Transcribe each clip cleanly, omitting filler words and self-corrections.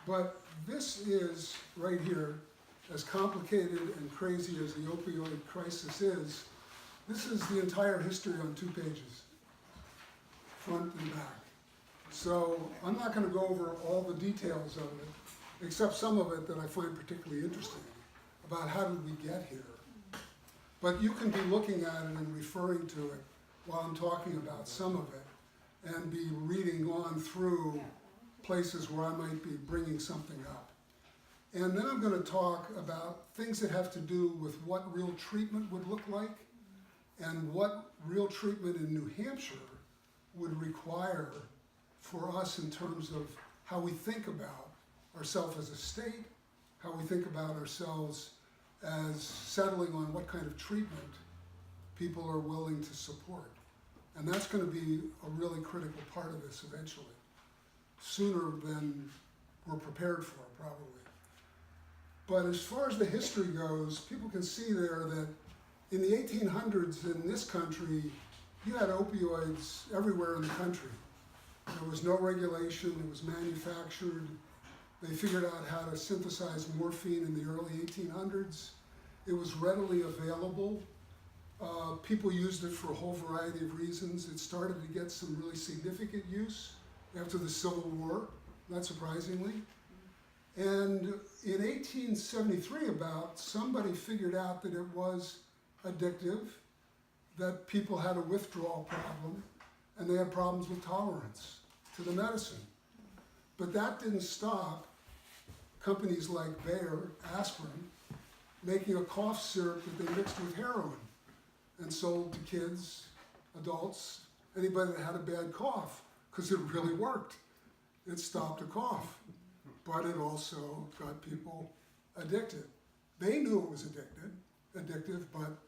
But this is, right here, as complicated and crazy as the opioid crisis is, this is the entire history on 2 pages, front and back. So I'm not going to go over all the details of it, except some of it that I find particularly interesting, about how did we get here. But you can be looking at it and referring to it while I'm talking about some of it, and be reading on through places where I might be bringing something up. And then I'm going to talk about things that have to do with what real treatment would look like, and what real treatment in New Hampshire would require for us in terms of how we think about ourselves as a state, how we think about ourselves as settling on what kind of treatment people are willing to support. And that's going to be a really critical part of this eventually, sooner than we're prepared for, probably. But as far as the history goes, people can see there that in the 1800s in this country, you had opioids everywhere in the country. There was no regulation, it was manufactured. They figured out how to synthesize morphine in the early 1800s. It was readily available. People used it for a whole variety of reasons. It started to get some really significant use after the Civil War, not surprisingly. And in 1873 somebody figured out that it was addictive, that people had a withdrawal problem, and they had problems with tolerance to the medicine. But that didn't stop companies like Bayer, aspirin, making a cough syrup that they mixed with heroin and sold to kids, adults, anybody that had a bad cough, because it really worked. It stopped a cough, but it also got people addicted. They knew it was addictive, but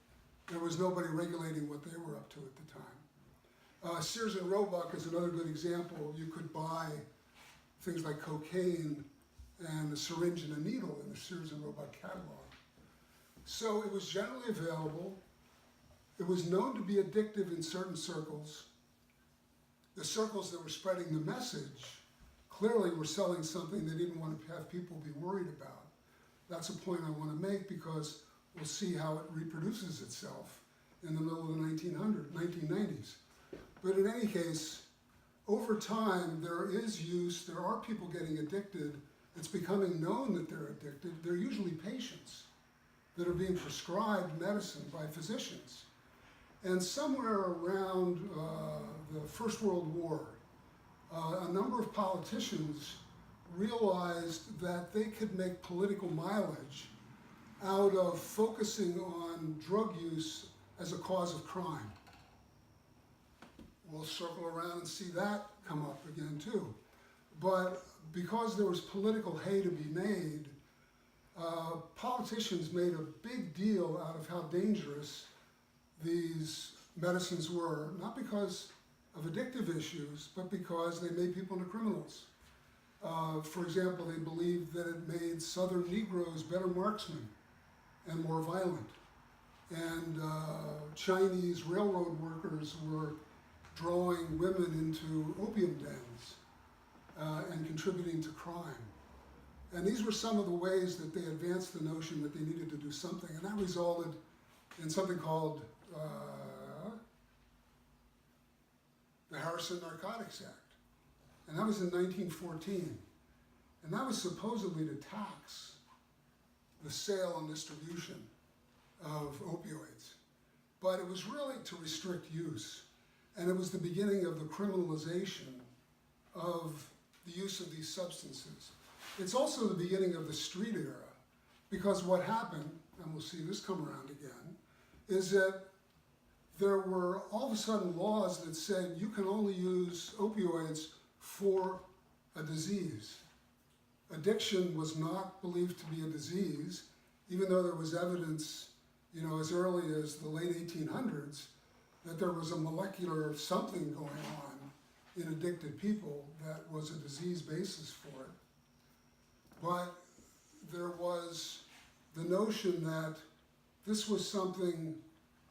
there was nobody regulating what they were up to at the time. Sears and Roebuck is another good example. You could buy things like cocaine and a syringe and a needle in the Sears and Roebuck catalog. So it was generally available. It was known to be addictive in certain circles. The circles that were spreading the message clearly were selling something they didn't want to have people be worried about. That's a point I want to make, because we'll see how it reproduces itself in the middle of the 1990s. But in any case, over time, there is use, there are people getting addicted. It's becoming known that they're addicted. They're usually patients that are being prescribed medicine by physicians. And somewhere around the First World War, a number of politicians realized that they could make political mileage out of focusing on drug use as a cause of crime. We'll circle around and see that come up again too. But because there was political hay to be made, politicians made a big deal out of how dangerous these medicines were, not because of addictive issues, but because they made people into criminals. For example, they believed that it made Southern Negroes better marksmen and more violent. And Chinese railroad workers were drawing women into opium dens and contributing to crime. And these were some of the ways that they advanced the notion that they needed to do something. And that resulted in something called the Harrison Narcotics Act. And that was in 1914. And that was supposedly to tax the sale and distribution of opioids. But it was really to restrict use. And it was the beginning of the criminalization of the use of these substances. It's also the beginning of the street era, because what happened, and we'll see this come around again, is that there were all of a sudden laws that said you can only use opioids for a disease. Addiction was not believed to be a disease, even though there was evidence, as early as the late 1800s, that there was a molecular something going on in addicted people that was a disease basis for it. But there was the notion that this was something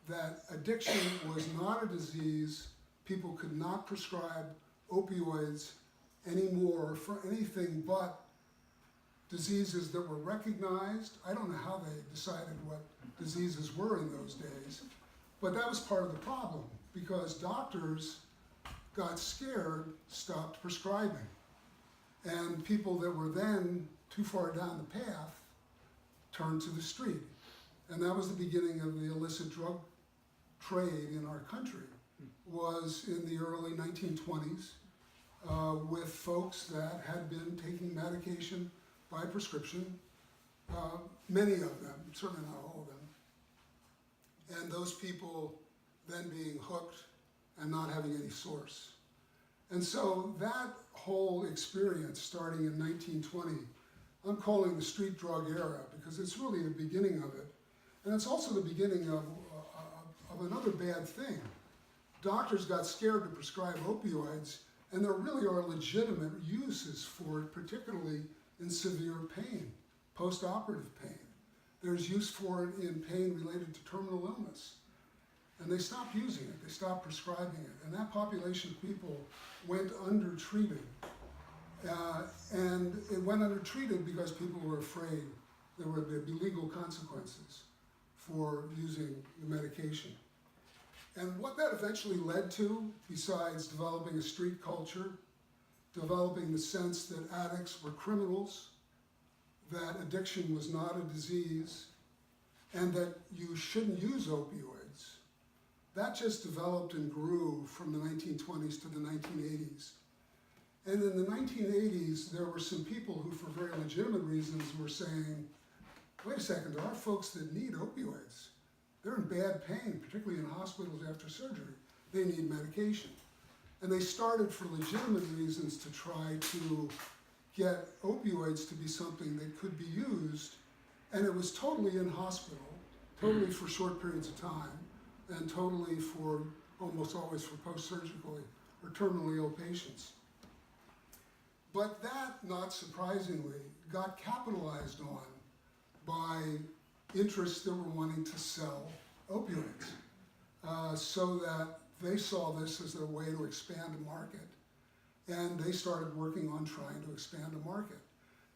that addiction was not a disease. People could not prescribe opioids anymore for anything but diseases that were recognized. I don't know how they decided what diseases were in those days, but that was part of the problem because doctors got scared, stopped prescribing. And people that were then too far down the path turned to the street. And that was the beginning of the illicit drug trade in our country, was in the early 1920s with folks that had been taking medication by prescription, many of them, certainly not all of them, and those people then being hooked and not having any source. And so that whole experience starting in 1920, I'm calling the street drug era because it's really the beginning of it. And it's also the beginning of another bad thing. Doctors got scared to prescribe opioids, and there really are legitimate uses for it, particularly in severe pain, post-operative pain. There's use for it in pain related to terminal illness. And they stopped using it, they stopped prescribing it. And that population of people went undertreated. And it went undertreated because people were afraid there would be legal consequences for using the medication. And what that eventually led to, besides developing a street culture, developing the sense that addicts were criminals, that addiction was not a disease, and that you shouldn't use opioids, that just developed and grew from the 1920s to the 1980s. And in the 1980s, there were some people who, for very legitimate reasons, were saying, wait a second, there are folks that need opioids. They're in bad pain, particularly in hospitals after surgery. They need medication. And they started, for legitimate reasons, to try to get opioids to be something that could be used. And it was totally in hospital, totally for short periods of time, and totally for, almost always for post-surgically or terminally ill patients. But that, not surprisingly, got capitalized on by interests that were wanting to sell opioids, so that they saw this as a way to expand a market. And they started working on trying to expand a market.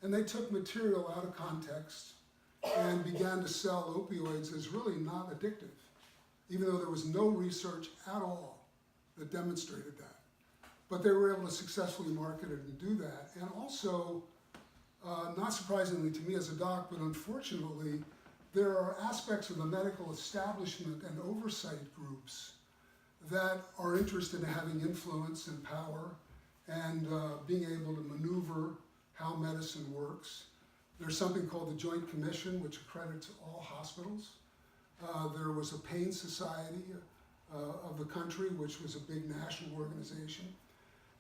And they took material out of context and began to sell opioids as really not addictive, even though there was no research at all that demonstrated that. But they were able to successfully market it and do that. And also, not surprisingly to me as a doc, but unfortunately, there are aspects of the medical establishment and oversight groups that are interested in having influence and power and being able to maneuver how medicine works. There's something called the Joint Commission, which accredits all hospitals. There was a Pain Society of the country, which was a big national organization.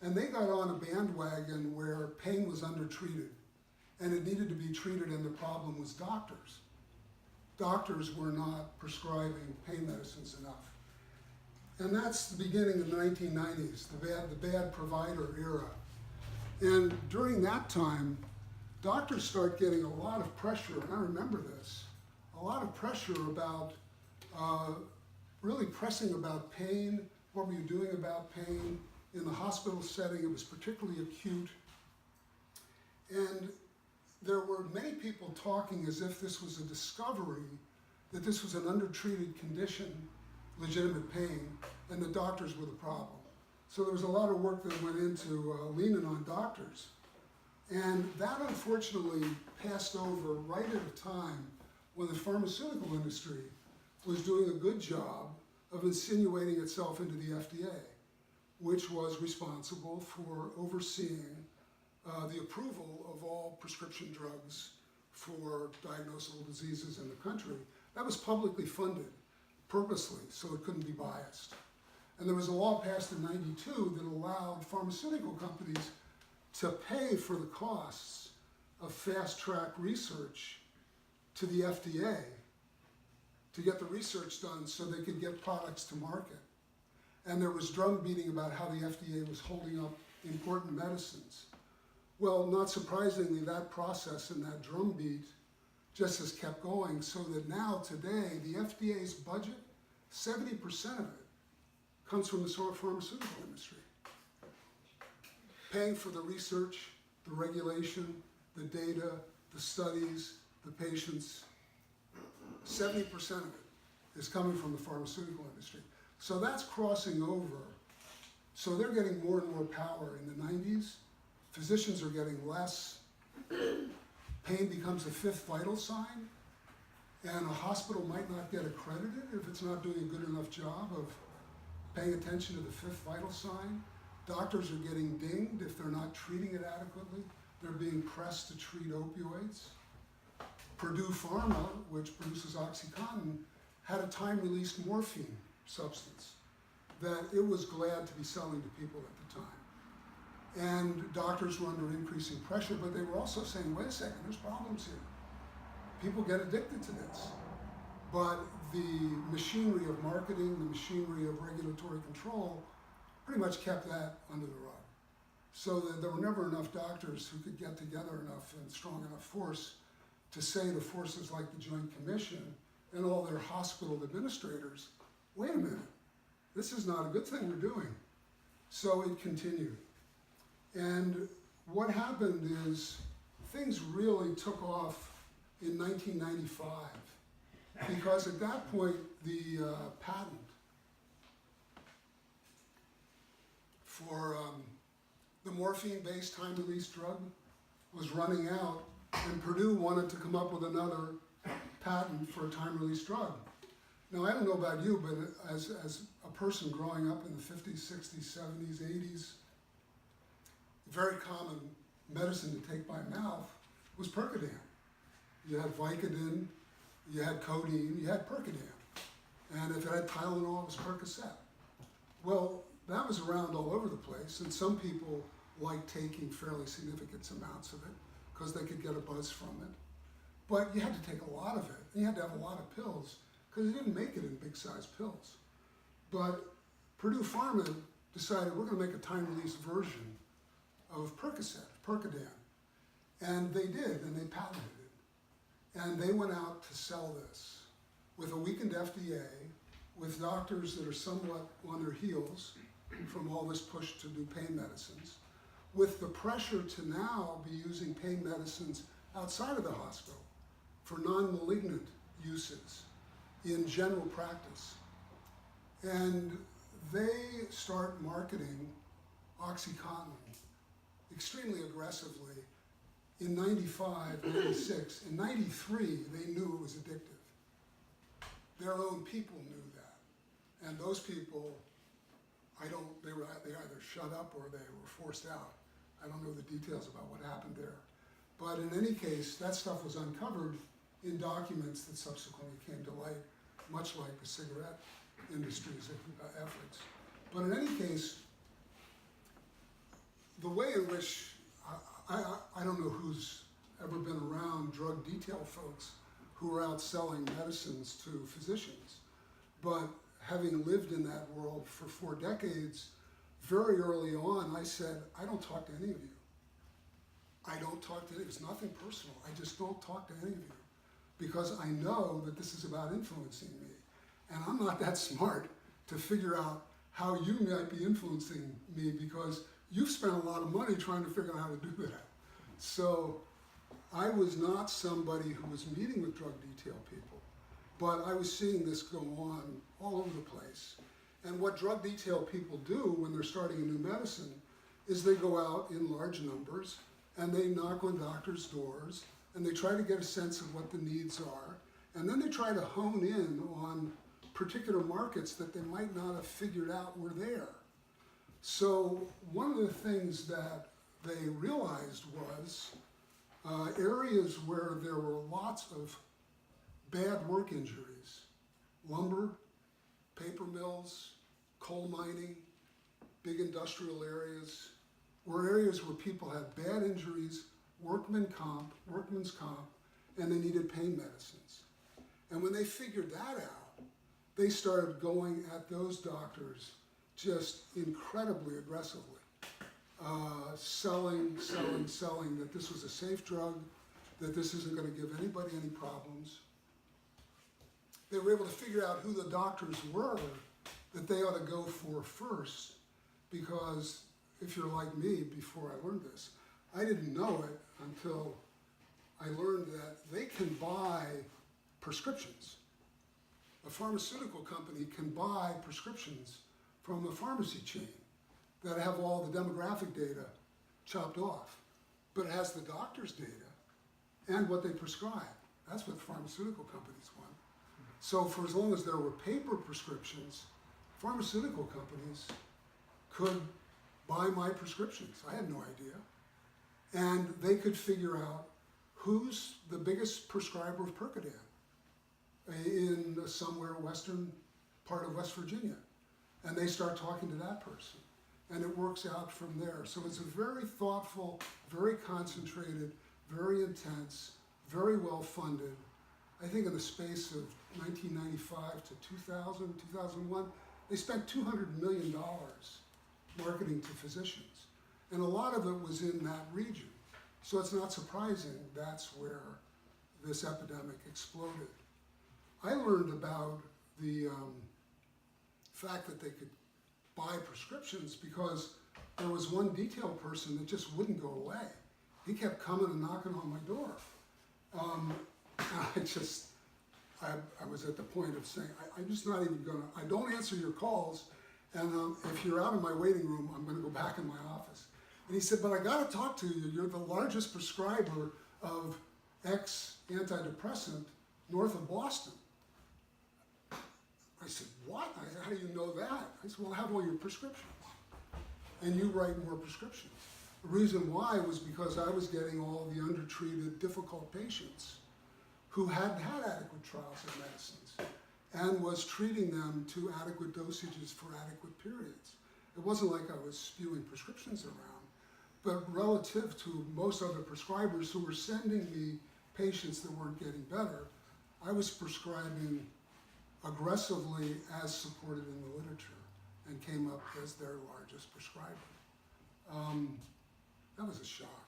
And they got on a bandwagon where pain was undertreated, and it needed to be treated, and the problem was doctors. Doctors were not prescribing pain medicines enough. And that's the beginning of the 1990s, the bad provider era. And during that time, doctors start getting a lot of pressure, and I remember this, a lot of pressure about really pressing about pain. What were you doing about pain? In the hospital setting, it was particularly acute. And there were many people talking as if this was a discovery, that this was an undertreated condition, legitimate pain, and the doctors were the problem. So there was a lot of work that went into leaning on doctors. And that unfortunately passed over right at a time when the pharmaceutical industry was doing a good job of insinuating itself into the FDA, which was responsible for overseeing the approval of all prescription drugs for diagnosable diseases in the country. That was publicly funded, purposely, so it couldn't be biased. And there was a law passed in '92 that allowed pharmaceutical companies to pay for the costs of fast-track research to the FDA to get the research done so they could get products to market. And there was drum beating about how the FDA was holding up important medicines. Well, not surprisingly, that process and that drumbeat just has kept going, so that now, today, the FDA's budget, 70% of it comes from the pharmaceutical industry, paying for the research, the regulation, the data, the studies, the patients, 70% of it is coming from the pharmaceutical industry. So that's crossing over. So they're getting more and more power. In the 90s, physicians are getting less. Pain becomes a fifth vital sign, and a hospital might not get accredited if it's not doing a good enough job of paying attention to the fifth vital sign. Doctors are getting dinged if they're not treating it adequately. They're being pressed to treat opioids. Purdue Pharma, which produces OxyContin, had a time-released morphine substance that it was glad to be selling to people at the time. And doctors were under increasing pressure, but they were also saying, wait a second, there's problems here. People get addicted to this. But the machinery of marketing, the machinery of regulatory control, pretty much kept that under the rug. So that there were never enough doctors who could get together enough and strong enough force to say to forces like the Joint Commission and all their hospital administrators, wait a minute, this is not a good thing we're doing. So it continued. And what happened is things really took off in 1995 because at that point the patent for the morphine-based time-release drug was running out, and Purdue wanted to come up with another patent for a time-release drug. Now, I don't know about you, but as a person growing up in the 50s, 60s, 70s, 80s, very common medicine to take by mouth was Percodan. You had Vicodin, you had codeine, you had Percodan. And if it had Tylenol, it was Percocet. Well, that was around all over the place, and some people liked taking fairly significant amounts of it because they could get a buzz from it. But you had to take a lot of it, and you had to have a lot of pills because they didn't make it in big-sized pills. But Purdue Pharma decided we're going to make a time-release version of Percocet, Percodan. And they did, and they patented it. And they went out to sell this with a weakened FDA, with doctors that are somewhat on their heels from all this push to do pain medicines, with the pressure to now be using pain medicines outside of the hospital for non-malignant uses in general practice. And they start marketing OxyContin extremely aggressively in 95, 96. In 93, they knew it was addictive. Their own people knew that. And those people, they either shut up or they were forced out. I don't know the details about what happened there. But in any case, that stuff was uncovered in documents that subsequently came to light, much like the cigarette industry's efforts. But in any case, the way in which, I don't know who's ever been around drug detail folks who are out selling medicines to physicians, but having lived in that world for 4 decades, very early on I said, I don't talk to any of you. I don't talk to any, it's nothing personal, I just don't talk to any of you because I know that this is about influencing me. And I'm not that smart to figure out how you might be influencing me because you've spent a lot of money trying to figure out how to do that. So I was not somebody who was meeting with drug detail people, but I was seeing this go on all over the place. And what drug detail people do when they're starting a new medicine is they go out in large numbers and they knock on doctors' doors and they try to get a sense of what the needs are. And then they try to hone in on particular markets that they might not have figured out were there. So one of the things that they realized was areas where there were lots of bad work injuries, lumber, paper mills, coal mining, big industrial areas, were areas where people had bad injuries, workman's comp, and they needed pain medicines. And when they figured that out, they started going at those doctors just incredibly aggressively, selling that this was a safe drug, that this isn't going to give anybody any problems. They were able to figure out who the doctors were that they ought to go for first, because if you're like me, before I learned this, I didn't know it until I learned that they can buy prescriptions. A pharmaceutical company can buy prescriptions from a pharmacy chain that have all the demographic data chopped off, but it has the doctor's data and what they prescribe. That's what pharmaceutical companies want. So for as long as there were paper prescriptions, pharmaceutical companies could buy my prescriptions. I had no idea. And they could figure out who's the biggest prescriber of Percodan in somewhere western part of West Virginia. And they start talking to that person. And it works out from there. So it's a very thoughtful, very concentrated, very intense, very well funded. I think in the space of 1995 to 2000, 2001, they spent $200 million marketing to physicians. And a lot of it was in that region. So it's not surprising that's where this epidemic exploded. I learned about the fact that they could buy prescriptions because there was one detail person that just wouldn't go away. He kept coming and knocking on my door. I was at the point of saying, I'm just not even gonna, I don't answer your calls, and if you're out of my waiting room, I'm gonna go back in my office. And he said, but I gotta talk to you, you're the largest prescriber of X antidepressant north of Boston. I said, what? I said, how do you know that? I said, well, I have all your prescriptions. And you write more prescriptions. The reason why was because I was getting all the undertreated, difficult patients who hadn't had adequate trials of medicines and was treating them to adequate dosages for adequate periods. It wasn't like I was spewing prescriptions around, but relative to most other prescribers who were sending me patients that weren't getting better, I was prescribing aggressively as supported in the literature and came up as their largest prescriber. That was a shock,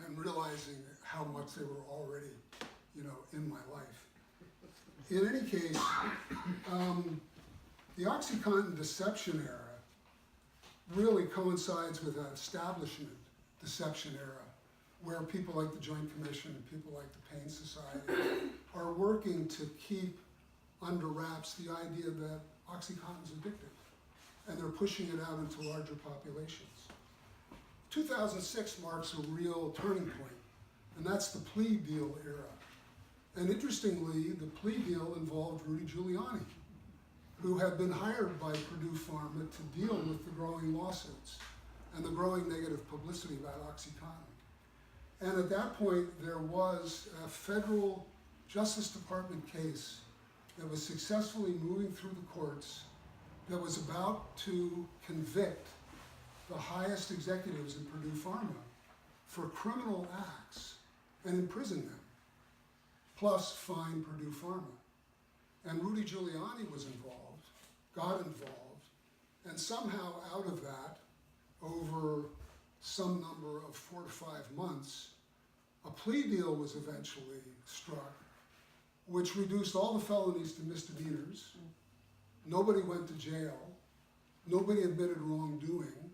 and realizing how much they were already, in my life. In any case, the OxyContin deception era really coincides with an establishment deception era, where people like the Joint Commission and people like the Pain Society are working to keep under wraps the idea that OxyContin is addictive, and they're pushing it out into larger populations. 2006 marks a real turning point, and that's the plea deal era. And interestingly, the plea deal involved Rudy Giuliani, who had been hired by Purdue Pharma to deal with the growing lawsuits and the growing negative publicity about OxyContin. And at that point, there was a federal Justice Department case that was successfully moving through the courts that was about to convict the highest executives in Purdue Pharma for criminal acts and imprison them, plus fine Purdue Pharma. And Rudy Giuliani was involved, got involved, and somehow out of that, over some number of 4 to 5 months, a plea deal was eventually struck, which reduced all the felonies to misdemeanors. Nobody went to jail. Nobody admitted wrongdoing.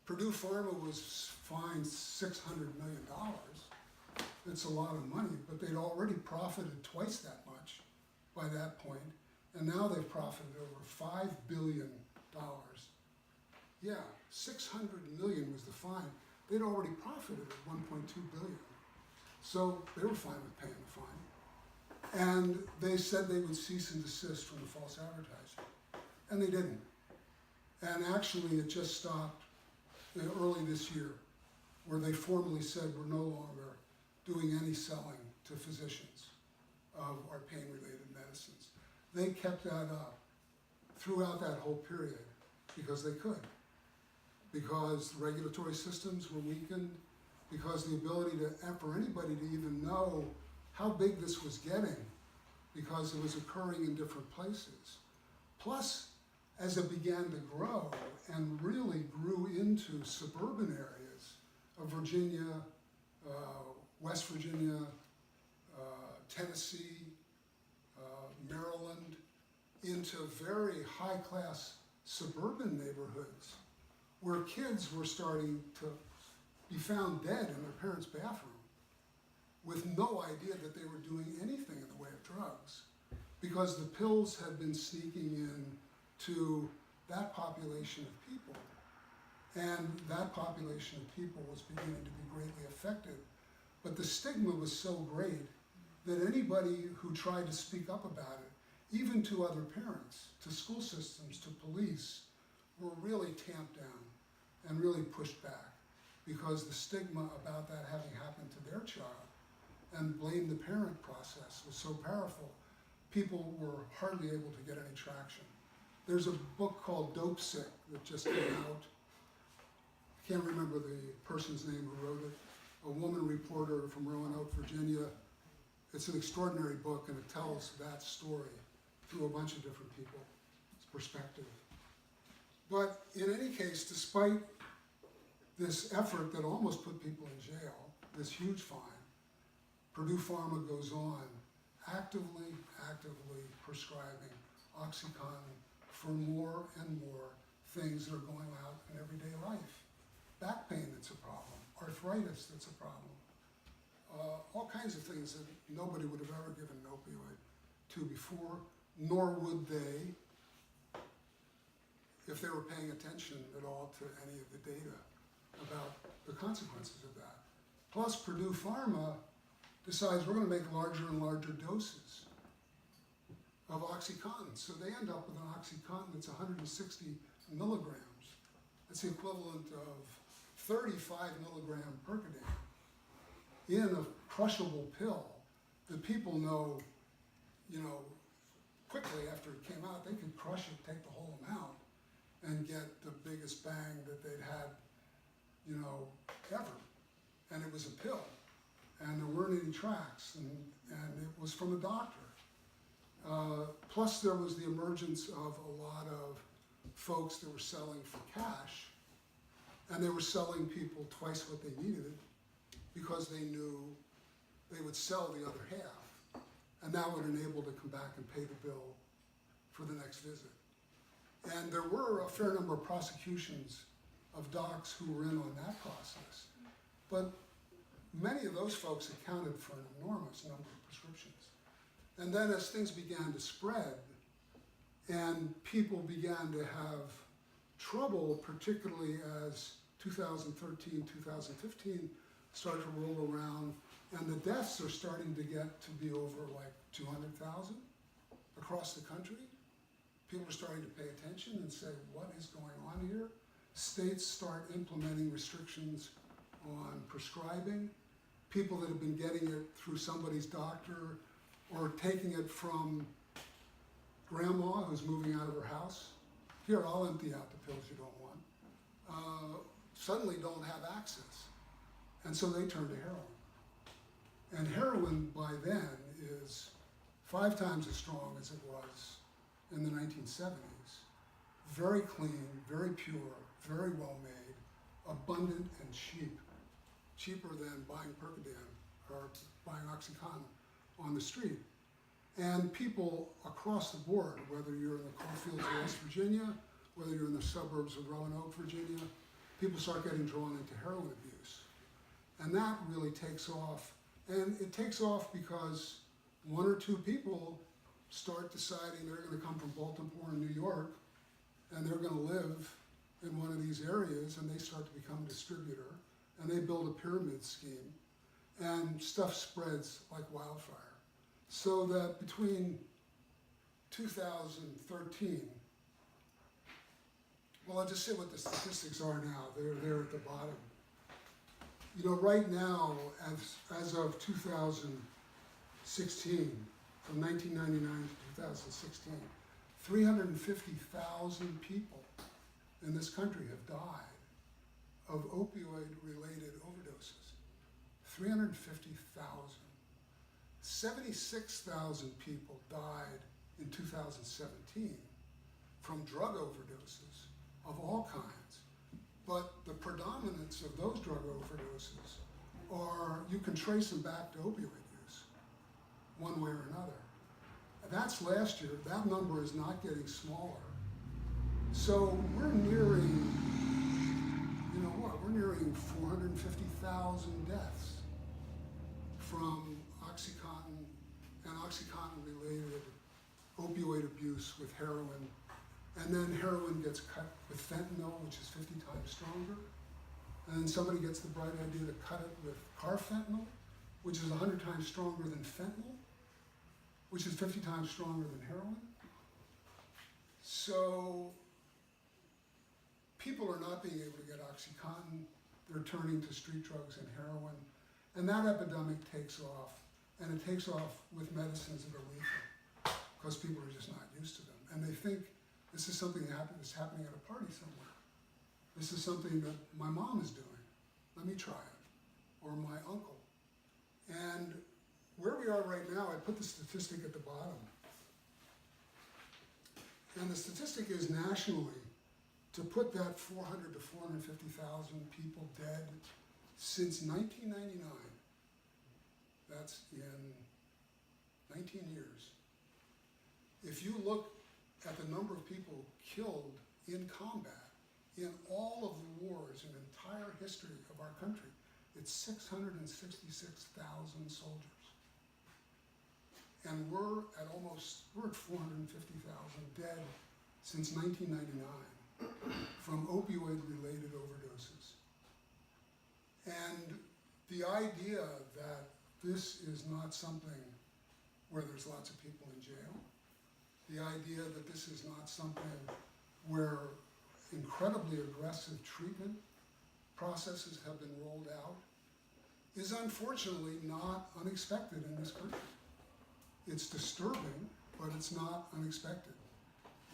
Purdue Pharma was fined $600 million. It's a lot of money, but they'd already profited twice that much by that point, and now they've profited over $5 billion. Yeah, $600 million was the fine. They'd already profited at $1.2 billion. So they were fine with paying the fine. And they said they would cease and desist from the false advertising. And they didn't. And actually it just stopped early this year, where they formally said we're no longer doing any selling to physicians of our pain-related medicines. They kept that up throughout that whole period because they could. Because the regulatory systems were weakened, because the ability for anybody to even know how big this was getting, because it was occurring in different places. Plus, as it began to grow and really grew into suburban areas of Virginia, West Virginia, Tennessee, Maryland, into very high-class suburban neighborhoods where kids were starting to be found dead in their parents' bathroom. with no idea that they were doing anything in the way of drugs, because the pills had been sneaking in to that population of people. And that population of people was beginning to be greatly affected. But the stigma was so great that anybody who tried to speak up about it, even to other parents, to school systems, to police, were really tamped down and really pushed back, because the stigma about that having happened to their child and blame the parent process was so powerful, people were hardly able to get any traction. There's a book called Dope Sick that just came out. I can't remember the person's name who wrote it. A woman reporter from Roanoke, Virginia. It's an extraordinary book, and it tells that story through a bunch of different people's perspective. But in any case, despite this effort that almost put people in jail, this huge fine, Purdue Pharma goes on actively prescribing OxyContin for more and more things that are going out in everyday life. Back pain that's a problem, arthritis that's a problem, all kinds of things that nobody would have ever given an opioid to before, nor would they if they were paying attention at all to any of the data about the consequences of that. Plus, Purdue Pharma decides we're going to make larger and larger doses of OxyContin. So they end up with an OxyContin that's 160 milligrams. That's the equivalent of 35 milligram Percodan in a crushable pill that people know, quickly after it came out, they could crush it, take the whole amount, and get the biggest bang that they'd had, ever. And it was a pill, and there weren't any tracks, and it was from a doctor. Plus there was the emergence of a lot of folks that were selling for cash, and they were selling people twice what they needed because they knew they would sell the other half, and that would enable them to come back and pay the bill for the next visit. And there were a fair number of prosecutions of docs who were in on that process, but many of those folks accounted for an enormous number of prescriptions. And then as things began to spread and people began to have trouble, particularly as 2013, 2015 started to roll around, and the deaths are starting to get to be over like 200,000 across the country. People are starting to pay attention and say, what is going on here? States start implementing restrictions on prescribing. People that have been getting it through somebody's doctor or taking it from grandma who's moving out of her house. Here, I'll empty out the pills you don't want. Suddenly don't have access. And so they turn to heroin. And heroin by then is 5 times as strong as it was in the 1970s. Very clean, very pure, very well made, abundant and cheap. Cheaper than buying Percodan or buying OxyContin on the street. And people across the board, whether you're in the coalfields of West Virginia, whether you're in the suburbs of Roanoke, Virginia, people start getting drawn into heroin abuse. And that really takes off. And it takes off because 1 or 2 people start deciding they're going to come from Baltimore and New York, and they're going to live in one of these areas, and they start to become a distributor, and they build a pyramid scheme, and stuff spreads like wildfire. So that between 2013, well, I'll just say what the statistics are now. They're at the bottom. Right now, as of 2016, from 1999 to 2016, 350,000 people in this country have died of opioid-related overdoses. 350,000. 76,000 people died in 2017 from drug overdoses of all kinds. But the predominance of those drug overdoses are, you can trace them back to opioid use, one way or another. That's last year. That number is not getting smaller. So we're nearing, we're nearing 450,000 deaths from OxyContin and OxyContin-related opioid abuse with heroin, and then heroin gets cut with fentanyl, which is 50 times stronger, and then somebody gets the bright idea to cut it with carfentanil, which is 100 times stronger than fentanyl, which is 50 times stronger than heroin. So people are not being able to get OxyContin, they're turning to street drugs and heroin, and that epidemic takes off, and it takes off with medicines that are lethal, because people are just not used to them, and they think this is something that's happening at a party somewhere. This is something that my mom is doing. Let me try it. Or my uncle. And where we are right now, I put the statistic at the bottom. And the statistic is nationally, to put that 400 to 450,000 people dead since 1999. That's in 19 years. If you look at the number of people killed in combat in all of the wars in the entire history of our country, it's 666,000 soldiers. And we're at 450,000 dead since 1999 from opioid-related overdoses. And the idea that this is not something where there's lots of people in jail, the idea that this is not something where incredibly aggressive treatment processes have been rolled out is unfortunately not unexpected in this country. It's disturbing, but it's not unexpected,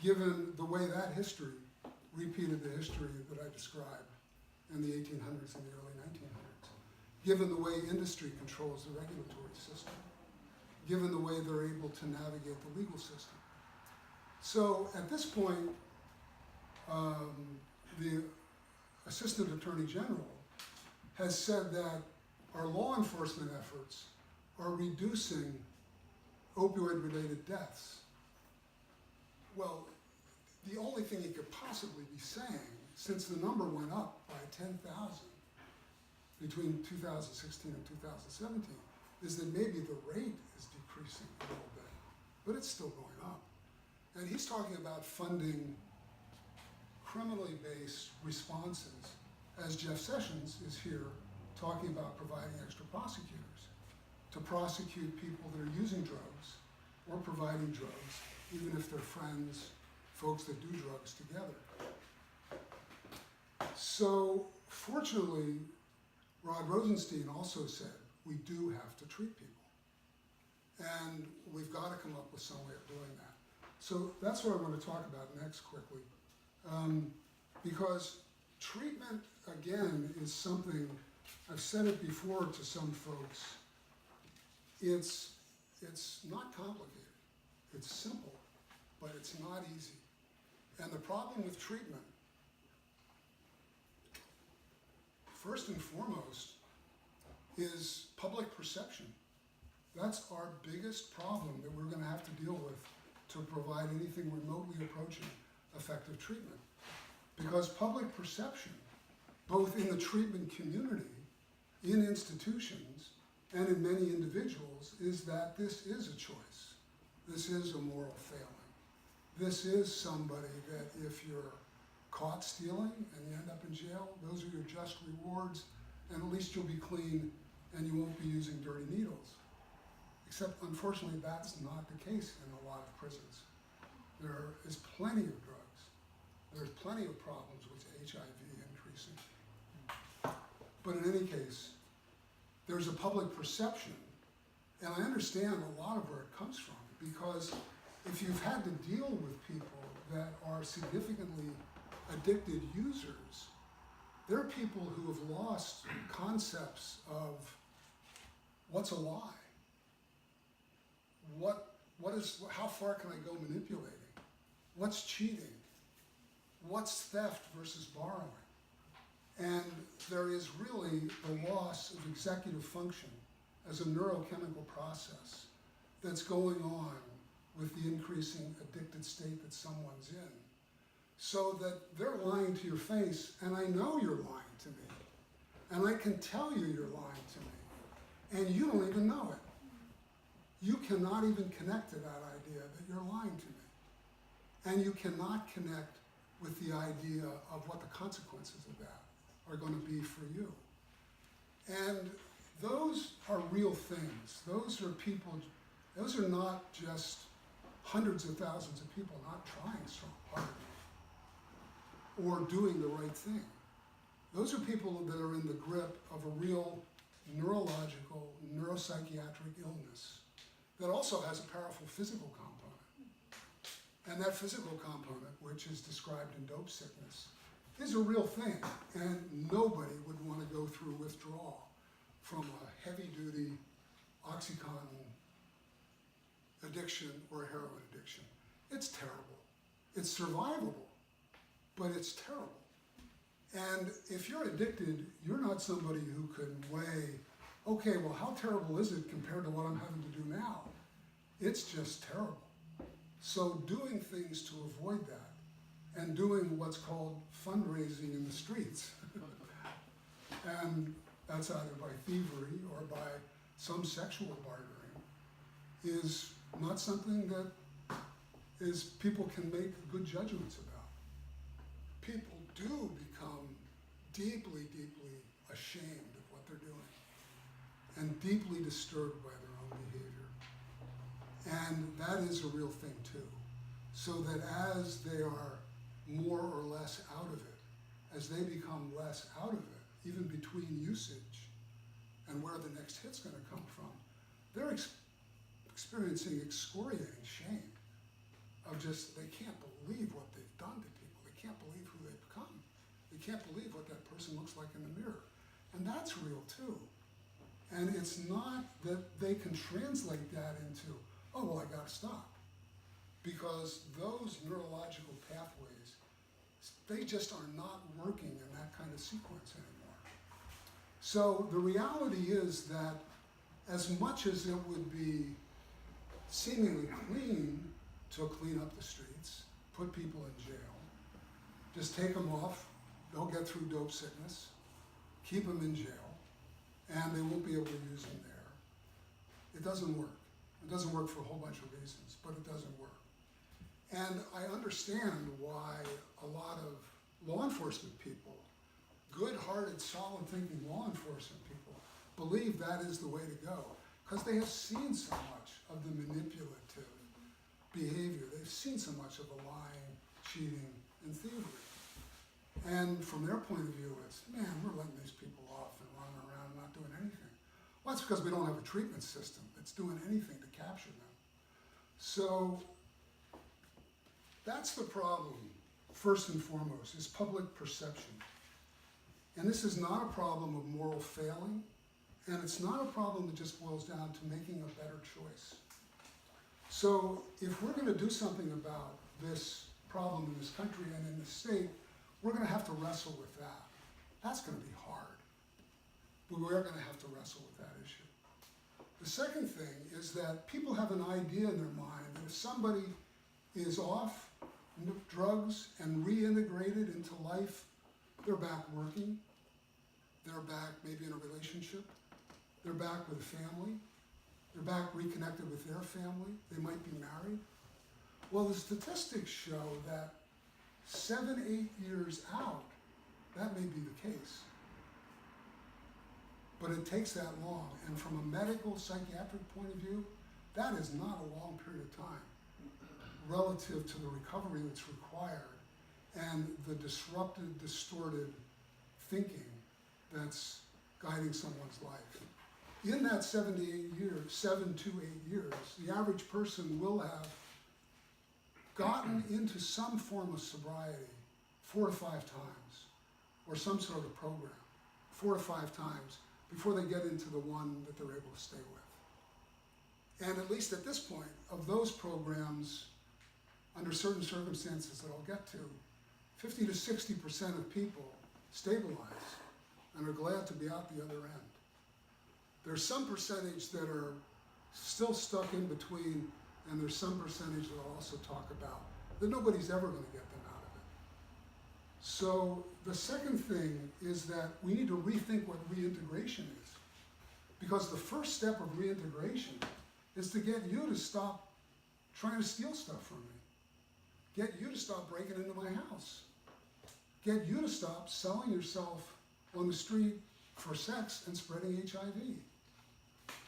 given the way that history repeated the history that I described in the 1800s and the early 1900s, given the way industry controls the regulatory system, given the way they're able to navigate the legal system. So at this point, the Assistant Attorney General has said that our law enforcement efforts are reducing opioid-related deaths. Well, the only thing he could possibly be saying, since the number went up by 10,000 between 2016 and 2017, is that maybe the rate is decreasing a little bit, but it's still going up. And he's talking about funding criminally based responses, as Jeff Sessions is here talking about providing extra prosecutors to prosecute people that are using drugs or providing drugs, even if they're friends, folks that do drugs together. So fortunately, Rod Rosenstein also said we do have to treat people. And we've got to come up with some way of doing that. So that's what I want to talk about next quickly. Because treatment, again, is something, I've said it before to some folks, it's not complicated. It's simple, but it's not easy. And the problem with treatment, first and foremost, is public perception. That's our biggest problem that we're going to have to deal with to provide anything remotely approaching effective treatment. Because public perception, both in the treatment community, in institutions, and in many individuals, is that this is a choice. This is a moral failing. This is somebody that if you're caught stealing and you end up in jail, those are your just rewards, and at least you'll be clean and you won't be using dirty needles. Except, unfortunately, that's not the case in a lot of prisons. There is plenty of drugs. There's plenty of problems with HIV increasing. But in any case, there's a public perception, and I understand a lot of where it comes from, because if you've had to deal with people that are significantly addicted users, there are people who have lost concepts of what's a lie. How far can I go manipulating? What's cheating? What's theft versus borrowing? And there is really the loss of executive function as a neurochemical process that's going on with the increasing addicted state that someone's in. So that they're lying to your face, and I know you're lying to me. And I can tell you you're lying to me. And you don't even know it. you cannot even connect to that idea that you're lying to me. And you cannot connect with the idea of what the consequences of that are going to be for you. And those are real things. Those are people, those are not just hundreds of thousands of people not trying so hard or doing the right thing. Those are people that are in the grip of a real neurological, neuropsychiatric illness that also has a powerful physical component. And that physical component, which is described in dope sickness, is a real thing. And nobody would want to go through withdrawal from a heavy-duty Oxycontin addiction or a heroin addiction. It's terrible. It's survivable, but it's terrible. And if you're addicted, you're not somebody who can weigh, okay, well, how terrible is it compared to what I'm having to do now? It's just terrible. So doing things to avoid that and doing what's called fundraising in the streets, and that's either by thievery or by some sexual bartering, is not something that people can make good judgments about. People do become deeply, deeply ashamed of what they're doing and deeply disturbed by their own behavior. And that is a real thing too. So that as they are more or less out of it, as they become less out of it, even between usage and where the next hit's going to come from, they're experiencing excoriating shame of just, they can't believe what they've done to people. They can't believe who they've become. They can't believe what that person looks like in the mirror. And that's real too. And it's not that they can translate that into, oh, well, I got to stop. Because those neurological pathways, they just are not working in that kind of sequence anymore. So the reality is that as much as it would be seemingly clean to clean up the streets, put people in jail, just take them off, they'll get through dope sickness, keep them in jail, and they won't be able to use them there. It doesn't work. It doesn't work for a whole bunch of reasons, but it doesn't work. And I understand why a lot of law enforcement people, good-hearted, solid-thinking law enforcement people, believe that is the way to go, because they have seen so much of the manipulative behavior. They've seen so much of the lying, cheating, and thievery. And from their point of view, it's, man, we're letting these people off and running around not doing anything. Well, that's because we don't have a treatment system that's doing anything to capture them. So that's the problem, first and foremost, is public perception. And this is not a problem of moral failing, and it's not a problem that just boils down to making a better choice. So if we're going to do something about this problem in this country and in the state, we're going to have to wrestle with that. That's going to be hard, but we are going to have to wrestle with that issue. The second thing is that people have an idea in their mind that if somebody is off drugs and reintegrated into life, they're back working, they're back maybe in a relationship, they're back with a family, they're back reconnected with their family, they might be married. Well, the statistics show that 7-8 years out, that may be the case. But it takes that long, and from a medical, psychiatric point of view, that is not a long period of time relative to the recovery that's required and the disrupted, distorted thinking that's guiding someone's life. In that 7 to 8 years, the average person will have gotten into some form of sobriety 4 to 5 times, or some sort of program 4 to 5 times before they get into the one that they're able to stay with. And at least at this point, of those programs, under certain circumstances that I'll get to, 50 to 60% of people stabilize and are glad to be out the other end. There's some percentage that are still stuck in between, and there's some percentage that I'll also talk about that nobody's ever going to get them out of it. So the second thing is that we need to rethink what reintegration is. Because the first step of reintegration is to get you to stop trying to steal stuff from me. Get you to stop breaking into my house. Get you to stop selling yourself on the street for sex and spreading HIV.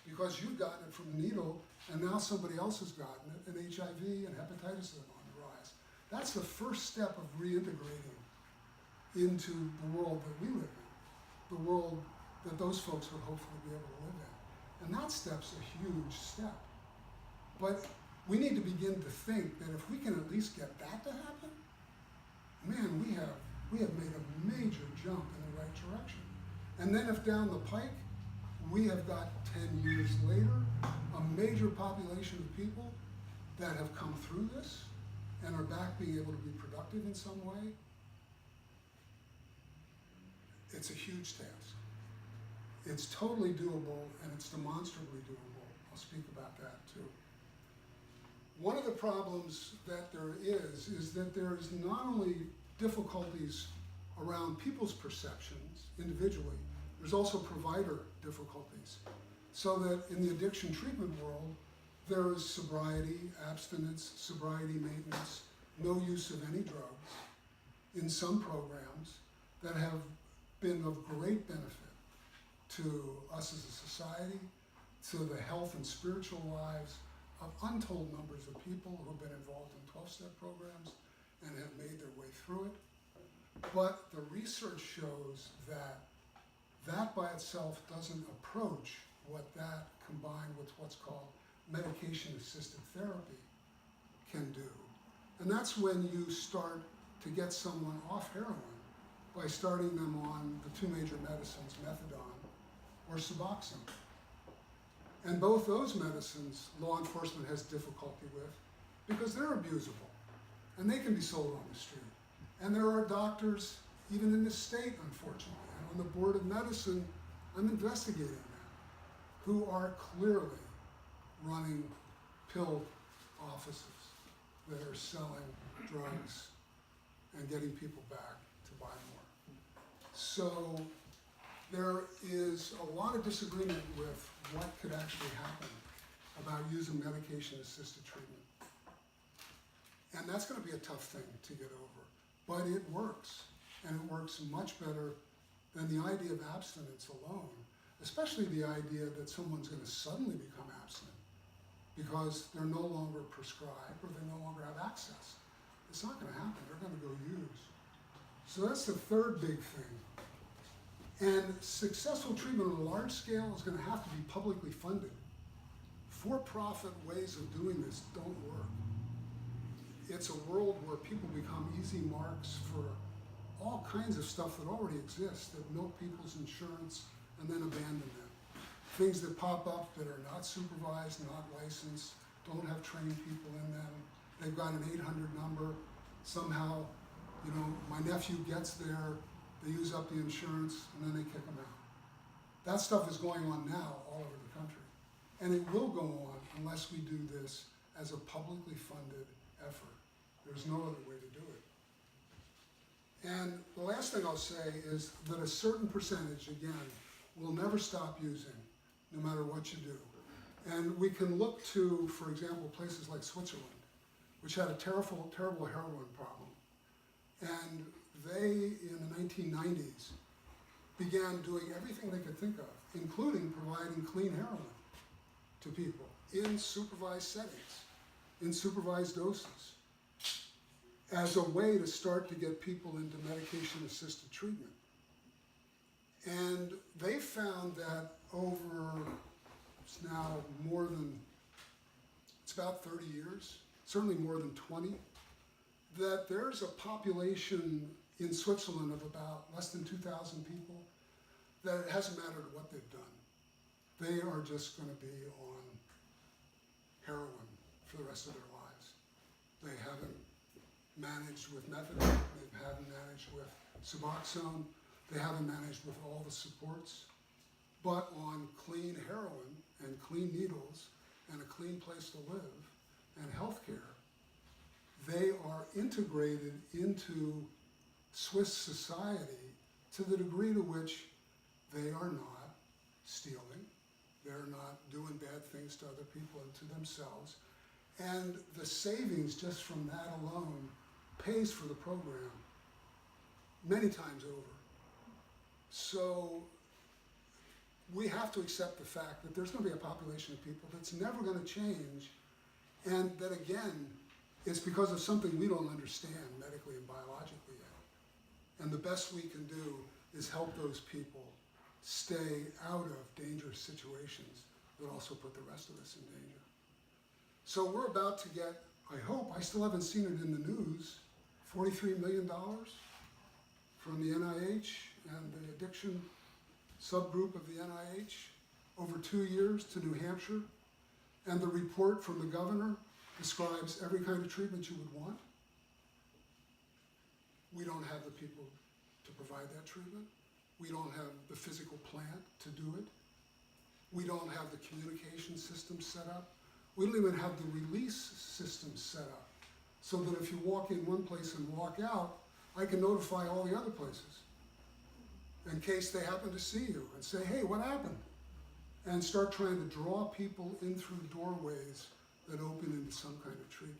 Because you've gotten it from the needle, and now somebody else has gotten it, and HIV and hepatitis are on the rise. That's the first step of reintegrating into the world that we live in, the world that those folks would hopefully be able to live in. And that step's a huge step. But we need to begin to think that if we can at least get that to happen, man, we have made a major jump in the right direction. And then if down the pike, we have got 10 years later, a major population of people that have come through this and are back being able to be productive in some way, it's a huge task. It's totally doable, and it's demonstrably doable. I'll speak about that too. One of the problems that there is that there is not only difficulties around people's perceptions individually, there's also provider difficulties. So that in the addiction treatment world, there is sobriety, abstinence, sobriety maintenance, no use of any drugs in some programs that have been of great benefit to us as a society, to the health and spiritual lives of untold numbers of people who have been involved in 12-step programs and have made their way through it. But the research shows that that by itself doesn't approach what that combined with what's called medication-assisted therapy can do. And that's when you start to get someone off heroin by starting them on the two major medicines, methadone or Suboxone. And both those medicines law enforcement has difficulty with because they're abusable and they can be sold on the street. And there are doctors, even in this state, unfortunately, and on the Board of Medicine, I'm investigating that, who are clearly running pill offices that are selling drugs and getting people back to buy more. So there is a lot of disagreement with what could actually happen about using medication-assisted treatment. And that's going to be a tough thing to get over. But it works, and it works much better than the idea of abstinence alone, especially the idea that someone's going to suddenly become abstinent because they're no longer prescribed or they no longer have access. It's not going to happen. They're going to go use. So that's the third big thing. And successful treatment on a large scale is going to have to be publicly funded. For-profit ways of doing this don't work. It's a world where people become easy marks for all kinds of stuff that already exists, that milk people's insurance and then abandon them. Things that pop up that are not supervised, not licensed, don't have trained people in them. They've got an 800 number. Somehow, my nephew gets there, they use up the insurance, and then they kick them out. That stuff is going on now all over the country. And it will go on unless we do this as a publicly funded effort. There's no other way to do it. And the last thing I'll say is that a certain percentage, again, will never stop using, no matter what you do. And we can look to, for example, places like Switzerland, which had a terrible heroin problem. And they, in the 1990s, began doing everything they could think of, including providing clean heroin to people in supervised settings, in supervised doses, as a way to start to get people into medication-assisted treatment. And they found that over, it's now it's about 30 years, certainly more than 20, that there's a population in Switzerland of about less than 2,000 people that it hasn't mattered what they've done. They are just going to be on heroin for the rest of their lives. They haven't managed with methadone, they haven't managed with Suboxone, they haven't managed with all the supports, but on clean heroin and clean needles and a clean place to live and healthcare, they are integrated into Swiss society to the degree to which they are not stealing, they're not doing bad things to other people and to themselves. And the savings just from that alone pays for the program many times over. So we have to accept the fact that there's going to be a population of people that's never going to change, and that again, it's because of something we don't understand medically and biologically yet. And the best we can do is help those people stay out of dangerous situations that also put the rest of us in danger. So we're about to get, I hope, I still haven't seen it in the news, $43 million from the NIH and the addiction subgroup of the NIH over 2 years to New Hampshire. And the report from the governor describes every kind of treatment you would want. We don't have the people to provide that treatment. We don't have the physical plant to do it. We don't have the communication system set up. We don't even have the release system set up so that if you walk in one place and walk out, I can notify all the other places in case they happen to see you and say, hey, what happened? And start trying to draw people in through doorways that open into some kind of treatment.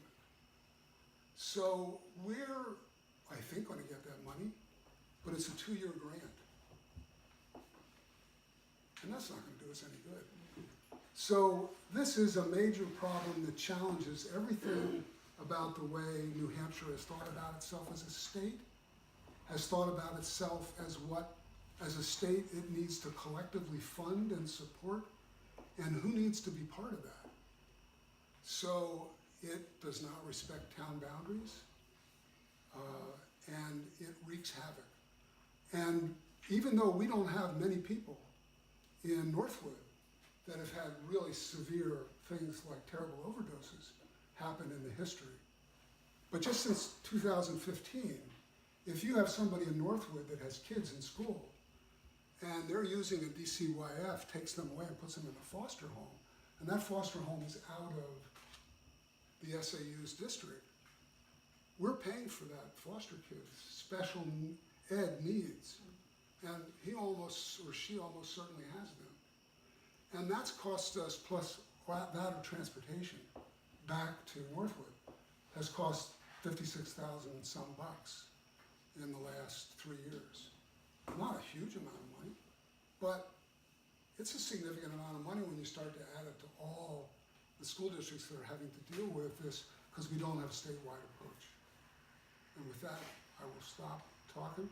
So we're, I think, going to get that money, but it's a 2-year grant. And that's not going to do us any good. So this is a major problem that challenges everything about the way New Hampshire has thought about itself as a state, has thought about itself as what, as a state, it needs to collectively fund and support, and who needs to be part of that. So it does not respect town boundaries, and it wreaks havoc. And even though we don't have many people in Northwood that have had really severe things like terrible overdoses happen in the history, but just since 2015, if you have somebody in Northwood that has kids in school and they're using a DCYF, takes them away and puts them in a foster home, and that foster home is out of the SAU's district, we're paying for that foster kid's special ed needs. And he almost, or she almost certainly has them. And that's cost us, plus that of transportation back to Northwood, has cost 56,000 and some bucks in the last 3 years. Not a huge amount of money, but it's a significant amount of money when you start to add it to all the school districts that are having to deal with this because we don't have a statewide approach. And with that, I will stop talking.